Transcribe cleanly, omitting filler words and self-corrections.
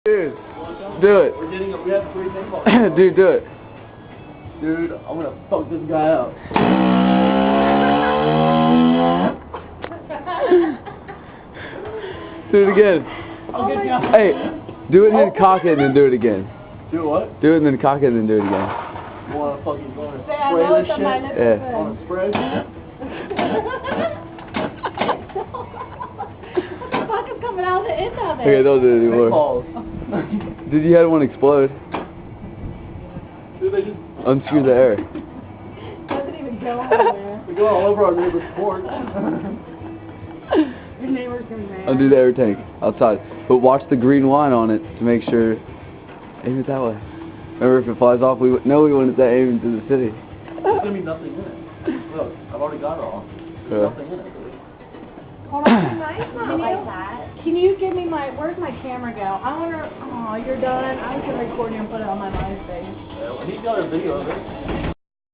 Dude, do it. We have 3 paintballs. Dude, do it. Dude, I'm gonna fuck this guy up. Do it again. Oh, good job. Hey, do it and then cock it and then do it again. Do what? Do it and then cock it and then do it again. You wanna fucking spray this shit? Yeah. Wanna spray? The fuck is coming out the end of it? Okay, don't do it anymore. Paintballs. Did you have one explode? Dude, they just Unscrew the air. Doesn't even go anywhere. we go all over our neighbor's porch. Your neighbor's gonna be mad. Undo the air tank outside. But watch the green line on it to make sure. Aim it that way. Remember, if it flies off, we want it to aim to the city. There's gonna be nothing in it. Look, I've already got it all. There's nothing in it, dude. Hold on, can you give me where's my camera go? I wonder, oh, you're done? I was gonna record you and put it on my MySpace. Yeah, well, he's got a video of it.